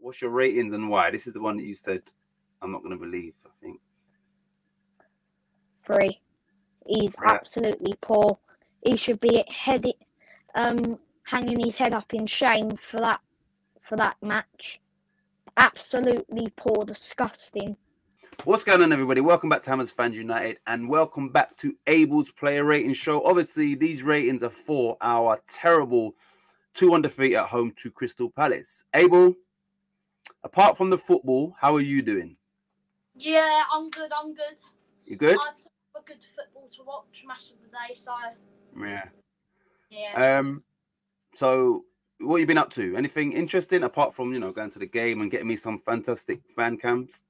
What's your ratings and why? This is the one that you said I'm not going to believe, I think. 3. He's absolutely poor. He should be hanging his head up in shame for that match. Absolutely poor, disgusting. What's going on, everybody? Welcome back to Hammers Fans United, and welcome back to Abel's player rating show. Obviously, these ratings are for our terrible 2-1 defeat at home to Crystal Palace. Abel, apart from the football, how are you doing? Yeah, I'm good. You good? I had a good football to watch, match of the day, so... Yeah. So, what have you been up to? Anything interesting, apart from, going to the game and getting me some fantastic fan cams?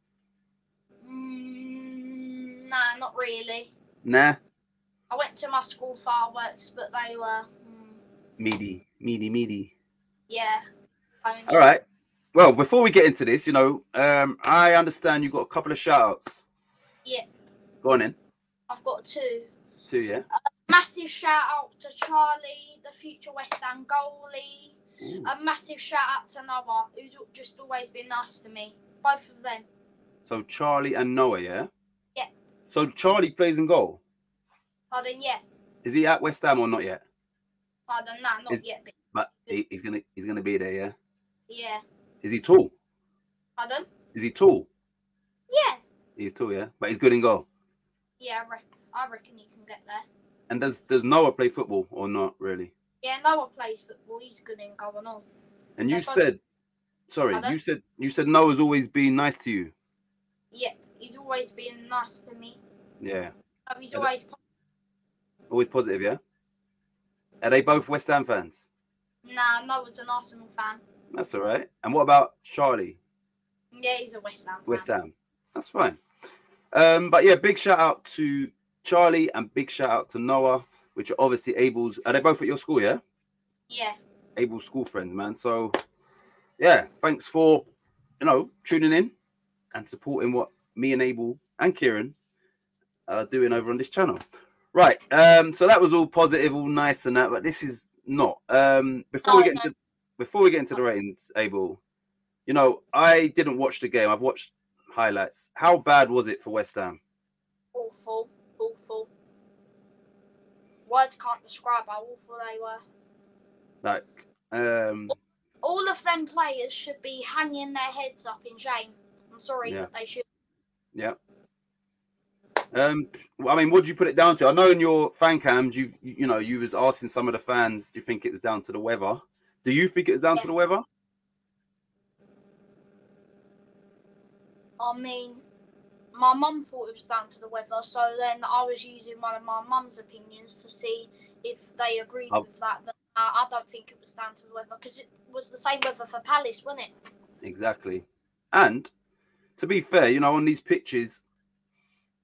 Nah, not really. Nah? I went to my school fireworks, but they were... Meaty. Yeah. All right. Well, before we get into this, I understand you got a couple of shout-outs. Yeah. Go on in. I've got 2. 2, yeah? Massive shout-out to Charlie, the future West Ham goalie. Ooh. A massive shout-out to Noah, who's just always been nice to me. Both of them. So, Charlie and Noah, yeah? Yeah. So, Charlie plays in goal? Pardon, yeah. Is he at West Ham or not yet? Pardon, nah, not yet. But he's gonna be there, yeah? Yeah. Is he tall? Pardon? Is he tall? Yeah. He's tall, yeah? But he's good in goal? Yeah, I reckon he can get there. And does Noah play football or not, really? Yeah, Noah plays football. He's good in goal and all. And you said... Sorry, you said Noah's always been nice to you? Yeah, he's always been nice to me. Yeah. He's always... Always positive, yeah? Are they both West Ham fans? Nah, Noah's an Arsenal fan. That's all right. And what about Charlie? Yeah, he's a West Ham fan. West Ham. That's fine. But yeah, big shout out to Charlie and big shout out to Noah, which are obviously Abel's. Are they both at your school, yeah? Yeah. Abel's school friends, man. So yeah, thanks for, tuning in and supporting what me and Abel and Kieran are doing over on this channel. Right. So that was all positive, all nice and that, but this is not. Before we get into the ratings, Abel, I didn't watch the game. I've watched highlights. How bad was it for West Ham? Awful. Words can't describe how awful they were. All of them players should be hanging their heads up in shame. I'm sorry, but they should. Yeah. I mean, what do you put it down to? I know in your fan cams, you was asking some of the fans, do you think it was down to the weather? Do you think it was down to the weather? I mean, my mum thought it was down to the weather, so then I was using one of my mum's opinions to see if they agreed with that. But I don't think it was down to the weather, because it was the same weather for Palace, wasn't it? Exactly. And to be fair, on these pitches,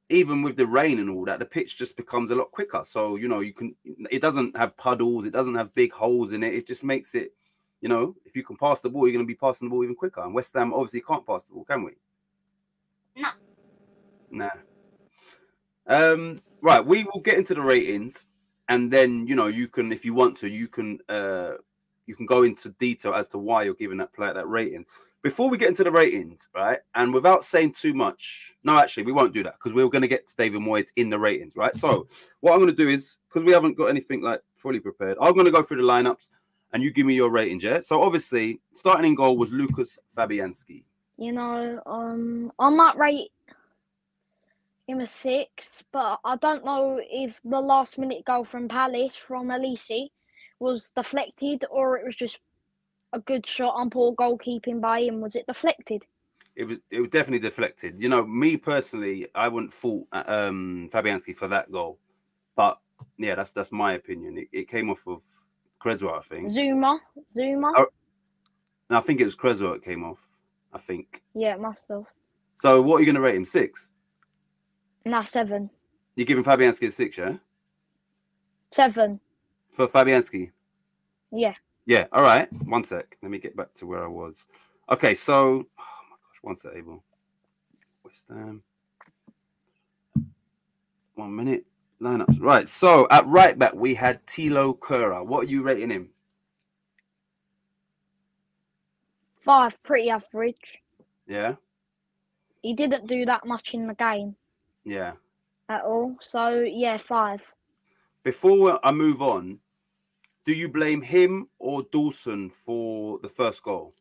even with the rain and all that, the pitch just becomes a lot quicker. So, it doesn't have puddles. It doesn't have big holes in it. It just makes it, if you can pass the ball, you're going to be passing the ball even quicker. And West Ham obviously can't pass the ball, can we? No. Nah. Right. We will get into the ratings. And then, you can, if you want to, you can go into detail as to why you're giving that player that rating. Before we get into the ratings, right, and without saying too much, no, actually, we won't do that because we're going to get to David Moyes in the ratings, right? So what I'm going to do is, because we haven't got anything like fully prepared, I'm going to go through the lineups and you give me your ratings, yeah? So obviously, starting in goal was Lucas Fabianski. I might rate him a 6, but I don't know if the last-minute goal from Palace, from Elise, was deflected or it was just a good shot on poor goalkeeping by him. Was it deflected? It was definitely deflected. Me personally, I wouldn't fault Fabianski for that goal. But yeah, that's my opinion. It came off of Creswell, I think. Zuma. Oh, no, I think it was Creswell it came off, I think. Yeah, it must have. So what are you going to rate him? 6? Nah, 7. You're giving Fabianski a 6, yeah? 7. For Fabianski? Yeah. Yeah, all right. One sec. Let me get back to where I was. Okay, so... Oh, my gosh. One sec, Abel. West Ham. 1 minute. Lineups. Right, so at right back, we had Thilo Kehrer. What are you rating him? 5, pretty average. Yeah. He didn't do that much in the game Yeah. at all. So yeah, 5. Before I move on, do you blame him or Dawson for the first goal?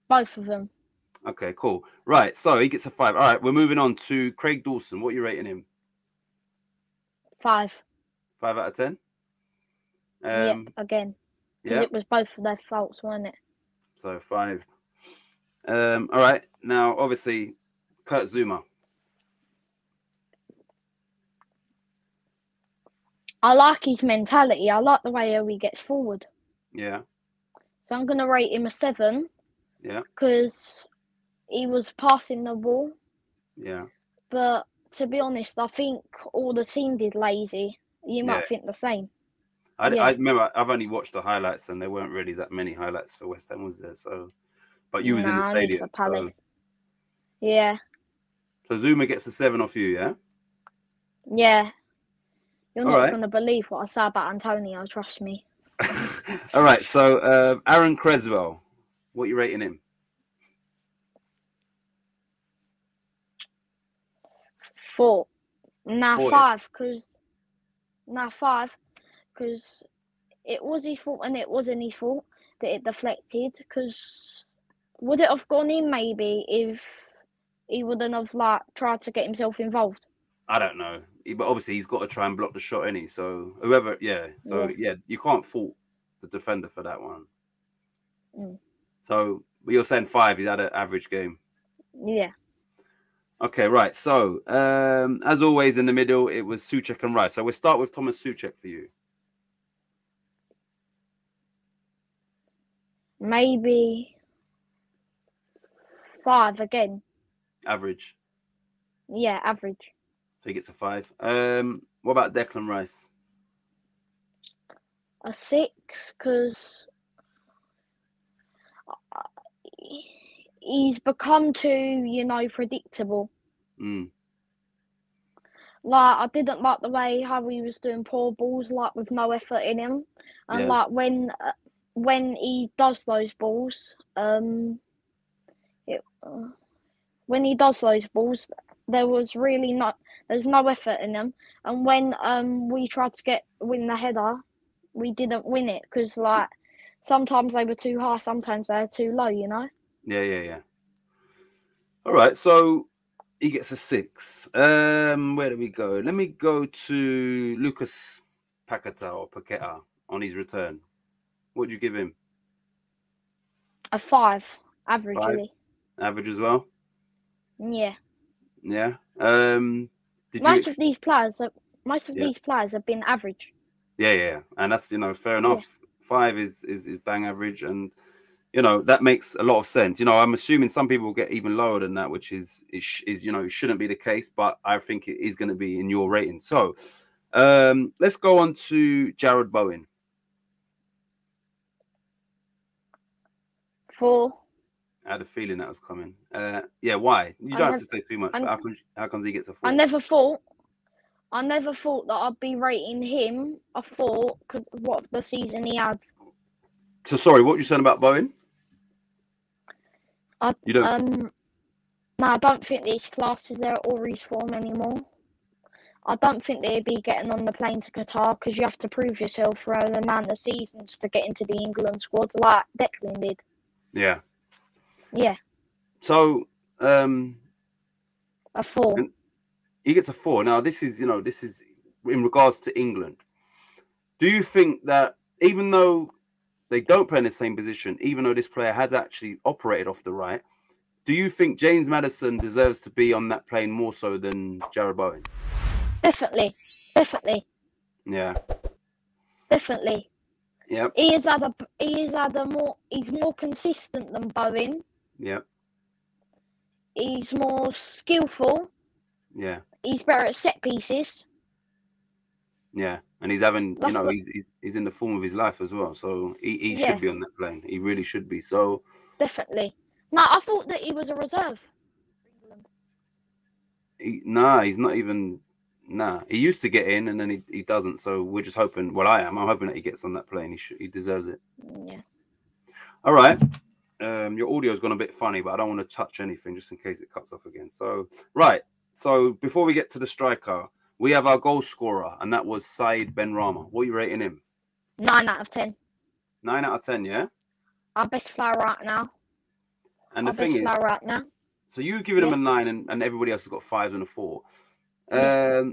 Both of them. Okay, cool. Right, so he gets a 5. All right, we're moving on to Craig Dawson. What are you rating him? 5. 5 out of 10? Yep, again. Because Yeah. it was both of their faults, wasn't it? So 5. All right. Now, obviously, Kurt Zuma. I like his mentality. I like the way how he gets forward. Yeah. So I'm going to rate him a 7. Yeah. Because he was passing the ball. Yeah. But to be honest, I think all the team did lazy. You might think the same. I remember I've only watched the highlights, and there weren't really that many highlights for West Ham, was there? So, but you was in the stadium. For Palace. So... Yeah. So Zuma gets a 7 off you, yeah? Yeah. You're not going to believe what I say about Antonio, trust me. All right, so Aaron Creswell, what are you rating him? 4. Now 4, 5, because it was his fault and it wasn't his fault that it deflected. Because would it have gone in maybe if he wouldn't have tried to get himself involved? I don't know, but obviously he's got to try and block the shot, innit? So whoever, you can't fault the defender for that one. So you're saying 5? He's had an average game. Yeah. Okay, right. So as always, in the middle, it was Souček and Rice. So we'll start with Thomas Souček for you. Maybe 5 again. Average. Yeah, average. So he gets a 5. What about Declan Rice? A 6, because he's become too, predictable. I didn't like the way how he was doing poor balls, with no effort in him, and when he does those balls, there's no effort in them, and when we tried to win the header, we didn't win it because sometimes they were too high, sometimes they were too low. Yeah. All right, so he gets a 6. Where do we go? Let me go to Lucas Paqueta on his return. What do you give him? A 5, average. 5? Really. Average as well. Yeah. Yeah. Most of these players have been average. Yeah, and that's fair enough. Yeah. 5 is bang average, and that makes a lot of sense. I'm assuming some people will get even lower than that, which is it shouldn't be the case, but I think it is going to be in your rating. So let's go on to Jared Bowen. 4. I had a feeling that was coming. Yeah, why? You don't have to say too much. But how comes he gets a 4? I never thought that I'd be rating him a 4 because what the season he had. So sorry, what were you saying about Bowen? I don't think these classes are or his form anymore. I don't think they'd be getting on the plane to Qatar because you have to prove yourself for an amount of seasons to get into the England squad, like Declan did. Yeah. Yeah. So a 4. He gets a 4. Now this is in regards to England. Do you think that even though they don't play in the same position, even though this player has actually operated off the right, do you think James Maddison deserves to be on that plane more so than Jared Bowen? Definitely. Yeah. Definitely. Yeah. He's more consistent than Bowen. Yeah. He's more skillful. Yeah. He's better at set pieces. Yeah, and he's having, he's in the form of his life as well. So he should be on that plane. He really should be. So definitely. No, I thought that he was a reserve. He's not even. He used to get in, and then he doesn't. So we're just hoping. Well, I'm hoping that he gets on that plane. He deserves it. Yeah. All right. Your audio's gone a bit funny, but I don't want to touch anything just in case it cuts off again. So, right. So before we get to the striker, we have our goal scorer, and that was Said Benrahma. What are you rating him? 9 out of 10. 9 out of 10, yeah? Our best player right now. And the Our thing best is, player right now. so you've given him Yeah. a 9, and everybody else has got 5s and a 4. Yeah.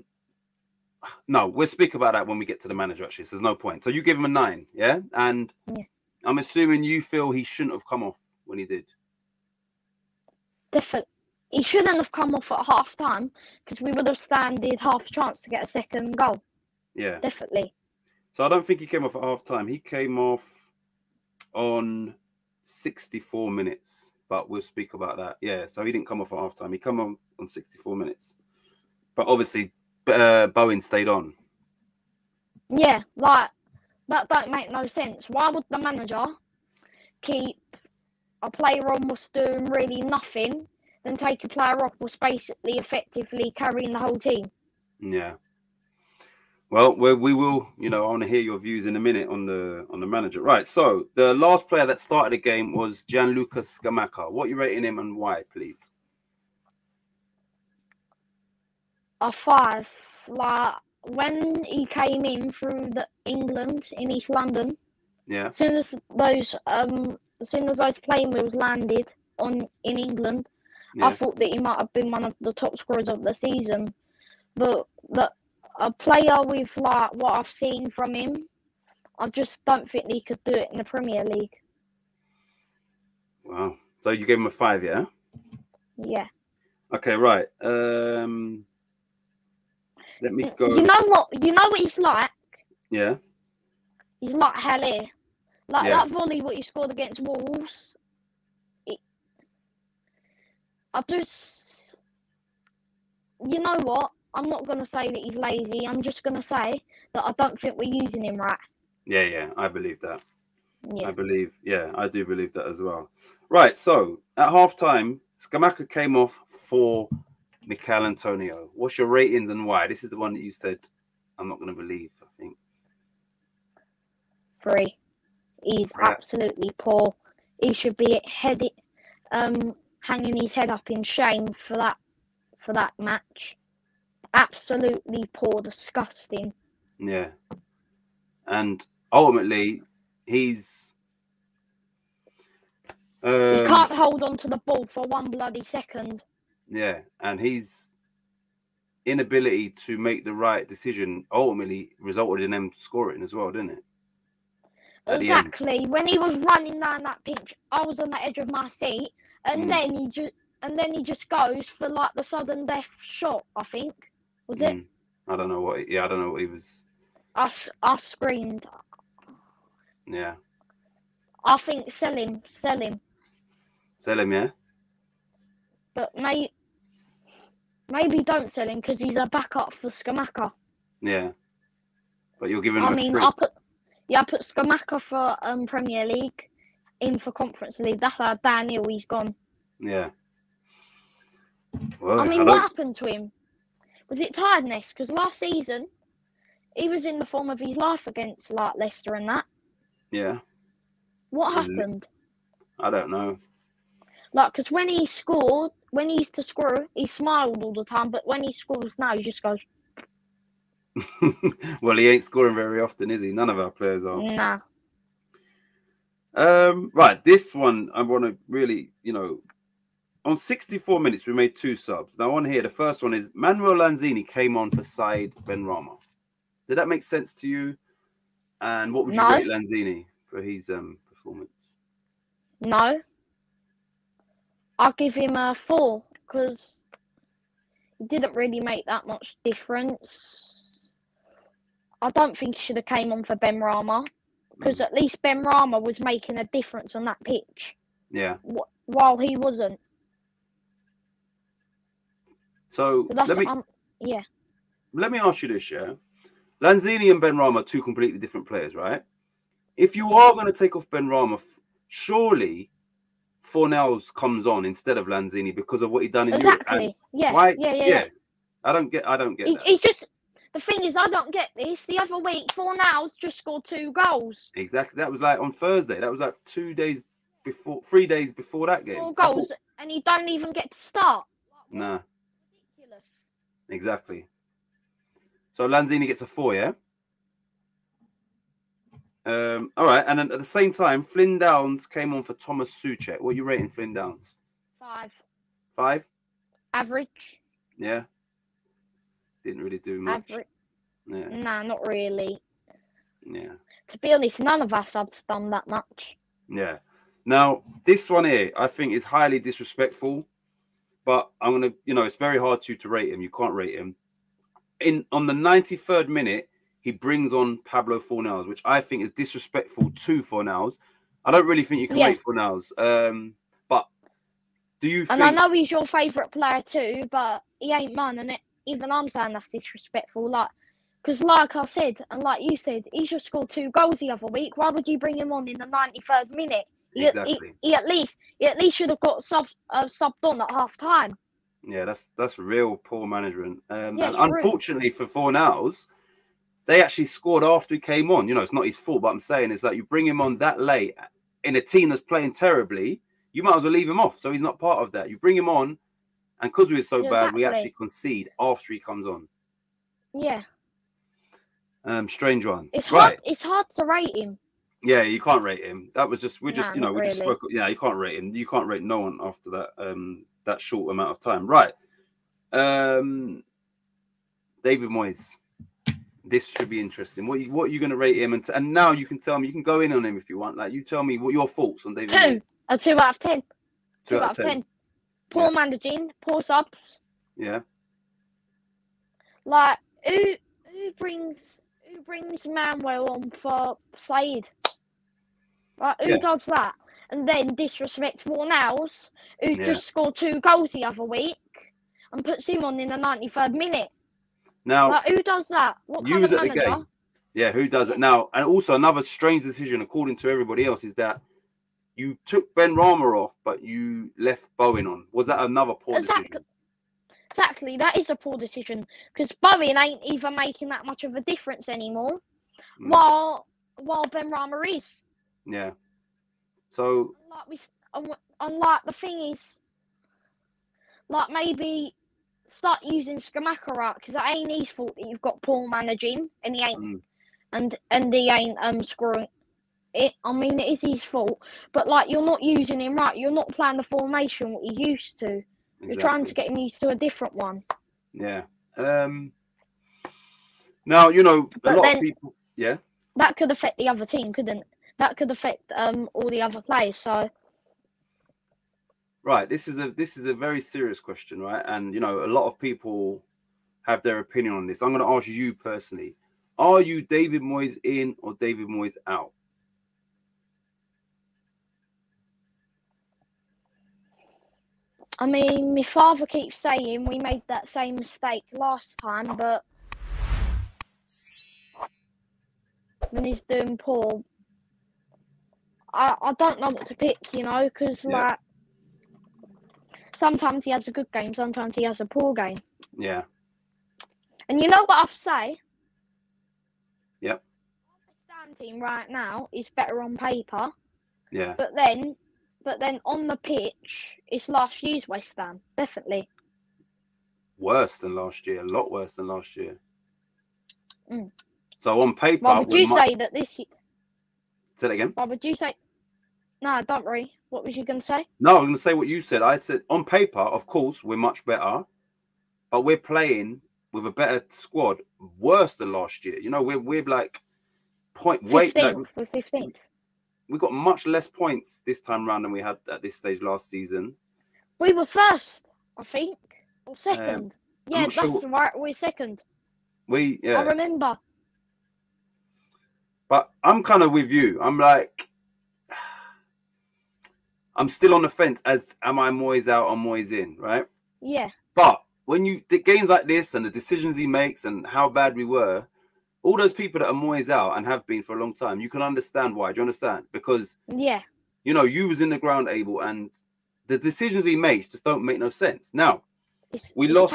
No, we'll speak about that when we get to the manager, actually. So there's no point. So you give him a 9, yeah? And Yeah. I'm assuming you feel he shouldn't have come off when he did. Definitely. He shouldn't have come off at half time because we would have standed half chance to get a second goal. Yeah. Definitely. So I don't think he came off at half time. He came off on 64 minutes, but we'll speak about that. Yeah, so he didn't come off at half time. He came on 64 minutes. But obviously, Bowen stayed on. Yeah, like, that don't make no sense. Why would the manager keep a player on was doing really nothing, then take a player off was basically effectively carrying the whole team? Yeah. Well, we will, I want to hear your views in a minute on the manager. Right, so the last player that started the game was Gianluca Scamacca. What are you rating him and why, please? A 5. Like, when he came in through England in East London, Yeah. as soon as those plane wheels landed in England, Yeah. I thought that he might have been one of the top scorers of the season. But a player with like what I've seen from him, I just don't think he could do it in the Premier League. Wow. So you gave him a 5, yeah? Yeah. Okay, right. Let me go. You know what he's like? Yeah. He's like Haller. Like Yeah. that volley what he scored against Wolves. You know what? I'm not going to say that he's lazy. I'm just going to say that I don't think we're using him right. Yeah, I believe that. Yeah. I do believe that as well. Right, so at half-time, Scamacca came off for Mikel Antonio. What's your ratings and why? This is the one that you said I'm not going to believe, I think. 3. He's absolutely poor. He should be hanging his head up in shame for that match. Absolutely poor, disgusting. Yeah. And ultimately, he's... he can't hold on to the ball for one bloody second. Yeah, and his inability to make the right decision ultimately resulted in them scoring as well, didn't it? Exactly. When he was running down that pitch, I was on the edge of my seat, and then he just goes for like the sudden death shot. I think was it? I don't know what. I don't know what he was. I screamed. Yeah. I think sell him. Sell him, yeah. But maybe don't sell him because he's a backup for Scamacca. Yeah. But you're giving him a 3. I put Scamacca for Premier League, in for Conference League. That's how downhill he's gone. Yeah. Well, what happened to him? Was it tiredness? Because last season, he was in the form of his life against like Leicester and that. Yeah. What happened? I don't know. Like, because when he used to score, he smiled all the time. But when he scores now, he just goes. Well, he ain't scoring very often, is he? None of our players are. Nah. Right, this one I want to really, on 64 minutes we made 2 subs. Now on here, the first one is Manuel Lanzini came on for Said Benrahma. Did that make sense to you? And what would you rate Lanzini for his performance? No. I'll give him a 4 because he didn't really make that much difference. I don't think he should have came on for Benrahma because at least Benrahma was making a difference on that pitch. Yeah. While he wasn't. So that's let me ask you this, yeah. Lanzini and Benrahma are 2 completely different players, right? If you are going to take off Benrahma, surely Fornells comes on instead of Lanzini because of what he done in Europe. Exactly. Yeah. Why? Yeah. I don't get that. He just. The thing is, I don't get this. The other week, Fornells just scored 2 goals. Exactly. That was like on Thursday. That was like 2 days before, 3 days before that game. 4 goals, and he don't even get to start. Nah, Ridiculous. exactly. So Lanzini gets a 4, yeah. All right, and then at the same time, Flynn Downs came on for Thomas Soucek. What are you rating Flynn Downs? 5. 5? Average. Yeah. Didn't really do much. Average. Yeah. Nah, not really. Yeah. To be honest, none of us have done that much. Yeah. Now, this one here, I think is highly disrespectful, but I'm going to, you know, it's very hard to rate him. You can't rate him. On the 93rd minute, he brings on Pablo Fornals, which I think is disrespectful to Fornals. I don't really think you can rate Fornals. But do you think... And I know he's your favourite player too, but he ain't mine, and even I'm saying that's disrespectful. Like, because like I said, and like you said, he just scored 2 goals the other week. Why would you bring him on in the 93rd minute? Exactly. He at least should have got subbed on at half time. Yeah, that's real poor management. And Yeah, unfortunately for Fornals, they actually scored after he came on. You know, it's not his fault, but I'm saying is that you bring him on that late in a team that's playing terribly, you might as well leave him off. So he's not part of that. You bring him on, and because we were so bad, we actually concede after he comes on. Yeah. Strange one. It's hard. It's hard to rate him. Yeah, you can't rate him. That was just we just you spoke. Yeah, you can't rate him. You can't rate no one after that that short amount of time. Right. David Moyes. This should be interesting. What are you going to rate him? And now you can tell me. You can go in on him if you want. Like, you tell me what your thoughts on David Moyes. A 2 out of 10. 2 out of 10. Poor managing. Poor subs. Yeah. Like who brings Manuel on for Said? Right, who does that? And then disrespect Fornals, who just scored 2 goals the other week, and puts him on in the 93rd minute. Now, like, who does that? What kind of manager? Game. Yeah, who does it now? And also another strange decision, according to everybody else, is that you took Ben Rama off, but you left Bowen on. Was that another poor decision? Exactly, that is a poor decision because Bowen ain't even making that much of a difference anymore, while Ben Rama is. Yeah. So, unlike the thing is, like maybe start using Skamaka because it ain't his fault that you've got poor managing and he ain't and he ain't scoring. I mean, it is his fault, but like you're not using him right. You're not playing the formation what he used to. Exactly. You're trying to get him used to a different one. Yeah. Now you know a lot of people. Yeah. That could affect the other team, couldn't it? That could affect all the other players. So. Right. This is a very serious question, right? And you know, a lot of people have their opinion on this. I'm going to ask you personally: are you David Moyes in or David Moyes out? I mean, my father keeps saying we made that same mistake last time, but when he's doing poor, I don't know what to pick, you know, because like sometimes he has a good game, sometimes he has a poor game. Yeah. And you know what I say? Yep. The Stand team right now is better on paper. Yeah. But then on the pitch, it's last year's West Ham, definitely. Worse than last year, a lot worse than last year. So on paper, why would you say that this year? Say that again. Why would you say? No, don't worry. What was you going to say? No, I was going to say what you said. I said on paper, of course, we're much better, but we're playing with a better squad, worse than last year. You know, we're like we're 15th. We got much less points this time round than we had at this stage last season. We were first, I think, or second. Yeah, that's right. We're second. I remember. But I'm kind of with you. I'm like, I'm still on the fence as am I Moyes out or Moyes in, right? Yeah. But when the games like this and the decisions he makes and how bad we were, all those people that are Moyes out and have been for a long time, you can understand why. Do you understand? Because, you know, you was in the ground, Abel, and the decisions he makes just don't make no sense. Now, we lost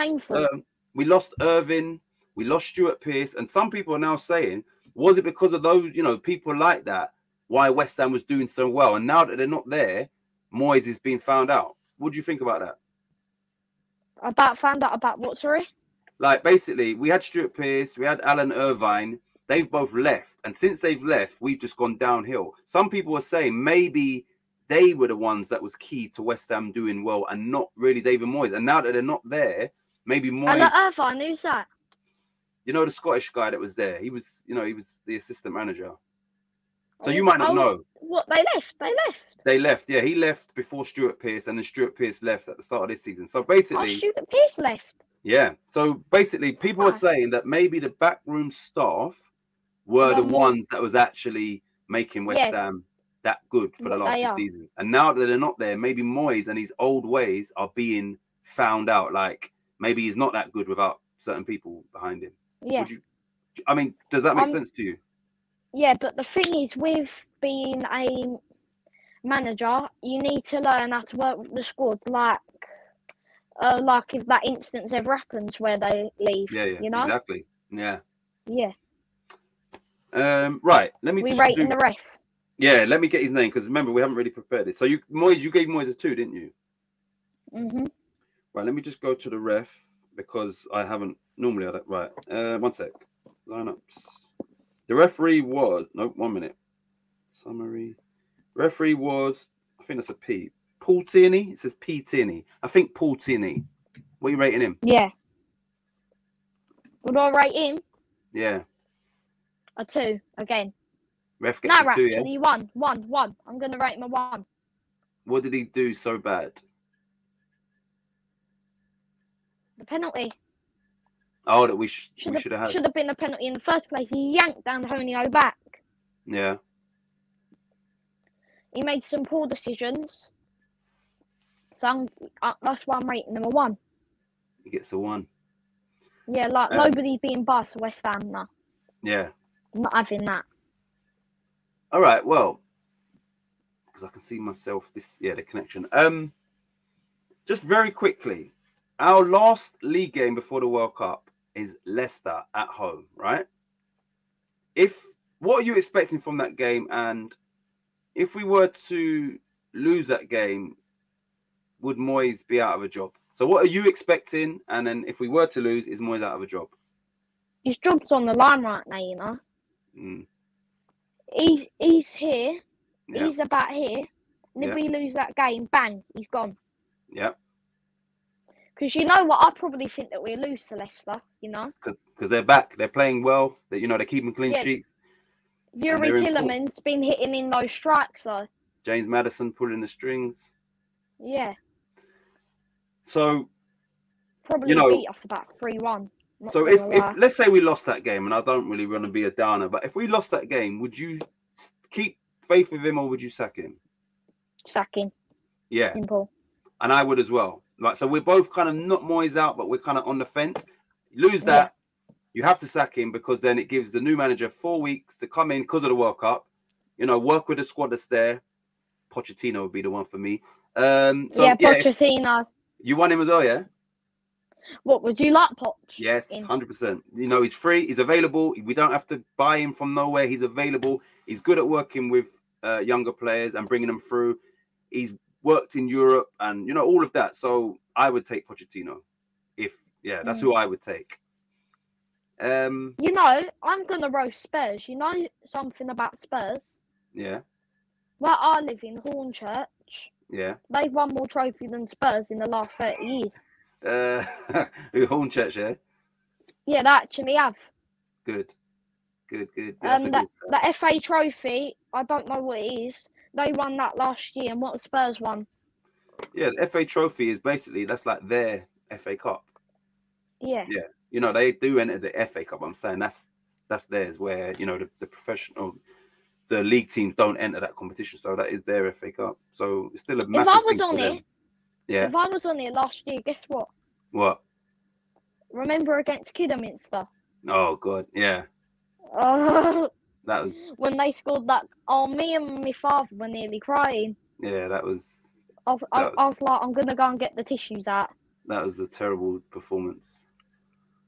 Irvin, we lost Stuart Pearce, and some people are now saying, was it because of those, you know, people like that why West Ham was doing so well. And now that they're not there, Moyes is being found out. What do you think about that? Found out about what, sorry? Like, basically, we had Stuart Pearce, we had Alan Irvine. They've both left. And since they've left, we've just gone downhill. Some people are saying maybe they were the ones that was key to West Ham doing well and not really David Moyes. And now that they're not there, maybe Moyes... Alan Irvine, who's that? You know, the Scottish guy that was there. He was, you know, he was the assistant manager. So you might not know. What, they left? They left, yeah. He left before Stuart Pearce, and then Stuart Pearce left at the start of this season. So basically... Stuart Pearce left? Yeah. So basically, people are saying that maybe the backroom staff were the ones that was actually making West Ham that good for the last 2 seasons. And now that they're not there, maybe Moyes and his old ways are being found out. Like, maybe he's not that good without certain people behind him. Yeah. I mean, does that make sense to you? Yeah, but the thing is, with being a manager, you need to learn how to work with the squad. Like if that instance ever happens where they leave. Yeah, you know? Exactly. Yeah. Yeah. Right. Let me. We rating the ref. Yeah. Let me get his name, because remember, we haven't really prepared this. So you gave Moyes a 2, didn't you? Mhm. Right. Let me just go to the ref, because I haven't normally. Right. 1 sec. Lineups. The referee was 1 minute. Summary. Referee was, I think that's a P. Paul Tierney. It says P Tierney. I think Paul Tierney. What are you rating him? Yeah. Would I rate him? Yeah. A 2 again. Ref gets a 2, yeah? Actually, 1. I'm gonna rate him a 1. What did he do so bad? The penalty. Oh, that we should have had. Should have been a penalty in the first place. He yanked down Honio back. Yeah. He made some poor decisions. So that's why I'm rating him a 1. He gets a 1. Yeah, like nobody being biased to West Ham now. Yeah. I'm not having that. All right, well, because I can see myself the connection. Just very quickly, our last league game before the World Cup is Leicester at home, right? What are you expecting from that game? And if we were to lose that game, would Moyes be out of a job? So what are you expecting? And then if we were to lose, is Moyes out of a job? His job's on the line right now, you know. Mm. He's here. Yeah. He's about here. And if we lose that game, bang, he's gone. Yeah. Because you know what? I probably think that we'll lose to Leicester, you know. Because they're back. They're playing well. They're keeping clean sheets. Yuri Tillerman's been hitting in those strikes, though. James Maddison pulling the strings. Yeah. So, probably beat us about 3-1. So if let's say we lost that game, and I don't really want to be a downer, but if we lost that game, would you keep faith with him or would you sack him? Sack him. Yeah. Simple. And I would as well. Like, so we're both kind of not Moyes out, but we're kind of on the fence. Lose that, you have to sack him, because then it gives the new manager 4 weeks to come in because of the World Cup. Work with the squad that's there. Pochettino would be the one for me. Pochettino. You want him as well, yeah? What, would you like Poch? Yes, 100%. He's free. He's available. We don't have to buy him from nowhere. He's available. He's good at working with younger players and bringing them through. He's worked in Europe and, all of that. So I would take Pochettino. That's who I would take. I'm going to roast Spurs. You know something about Spurs? Yeah. Where I live in Hornchurch, they've won more trophies than Spurs in the last 30 years. Hornchurch, yeah? Yeah, they actually have. Good. The FA trophy, I don't know what it is. They won that last year, and what Spurs won? Yeah, the FA trophy is basically, that's like their FA Cup. Yeah. Yeah. They do enter the FA Cup. I'm saying that's theirs, where, the professional, the league teams don't enter that competition. So that is their FA Cup. So it's still a massive thing. If I was on it last year, guess what? What? Remember against Kidderminster? Oh, God, yeah. That was... When they scored that... Oh, me and my father were nearly crying. Yeah, that was... I was like, I'm going to go and get the tissues out. That was a terrible performance.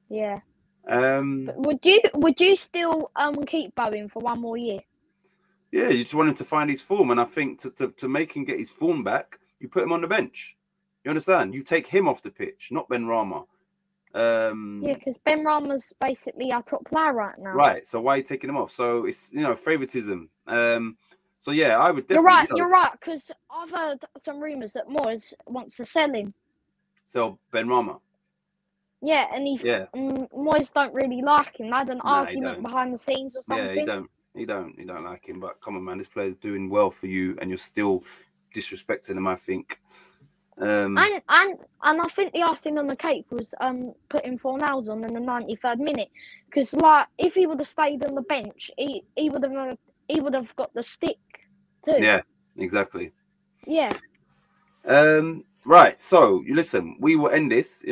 Yeah. But would you still keep Bowen for one more year? Yeah, you just want him to find his form, and I think to make him get his form back, you put him on the bench. You understand? You take him off the pitch, not Ben Rama. Yeah, because Ben Rama's basically our top player right now. Right. So why are you taking him off? So it's favoritism. So yeah, I would definitely. You're right. Because I've heard some rumours that Moyes wants to sell him. Sell Ben Rama. Yeah, and Moyes don't really like him. They had an argument behind the scenes or something. Yeah, he don't like him. But come on, man, this player's doing well for you, and you're still disrespecting him. I think. And I think the icing on the cake was putting Fornals on in the 93rd minute, because like if he would have stayed on the bench, he would have got the stick too. Yeah, exactly. Yeah. Right. So you listen. We will end this.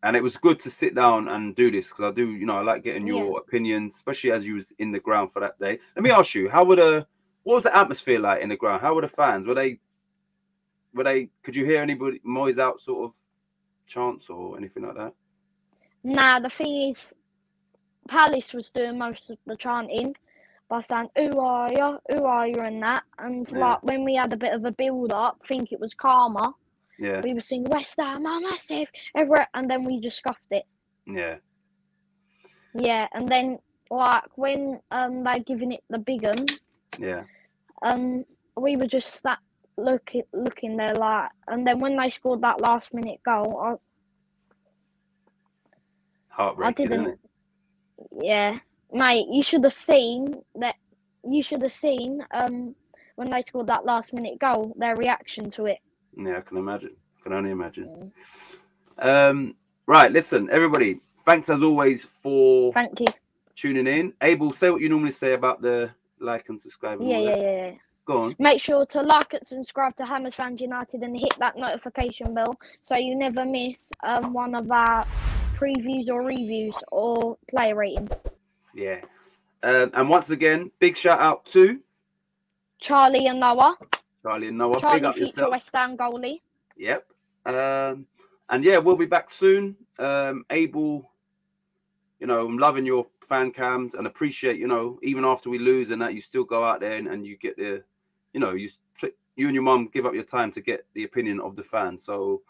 And it was good to sit down and do this, because I do. I like getting your opinions, especially as you was in the ground for that day. Let me ask you, what was the atmosphere like in the ground? How were the fans? Could you hear anybody Moyes out sort of chants or anything like that? Nah, the thing is, Palace was doing most of the chanting by saying "Who are you? Who are you?" and that. And like when we had a bit of a build up, I think it was calmer. Yeah. We were singing West Ham are massive everywhere, and then we just scuffed it. Yeah. Yeah, and then like when they're giving it the big one. Yeah. We were just looking there like, and then when they scored that last minute goal, heartbreaking, isn't it? Yeah, mate, you should have seen that. You should have seen when they scored that last minute goal, their reaction to it. Yeah, I can imagine. I can only imagine. Right, listen, everybody. Thanks as always for tuning in. Abel, say what you normally say about the like and subscribe. And yeah. Go on. Make sure to like and subscribe to Hammers Fans United and hit that notification bell so you never miss one of our previews or reviews or player ratings. Yeah. And once again, big shout out to Charlie and Noah. Charlie, Charlie, big up future yourself. West Ham goalie. Yep. And yeah, we'll be back soon. Abel, I'm loving your fan cams and appreciate, even after we lose and that, you still go out there and you get the, you and your mum give up your time to get the opinion of the fans. So,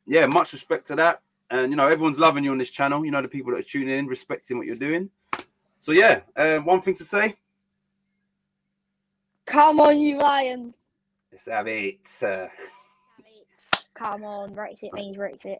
yeah, much respect to that. And, everyone's loving you on this channel. The people that are tuning in, respecting what you're doing. So, yeah, one thing to say. Come on, you Lions. Let's have it. Come on, Brexit means Brexit.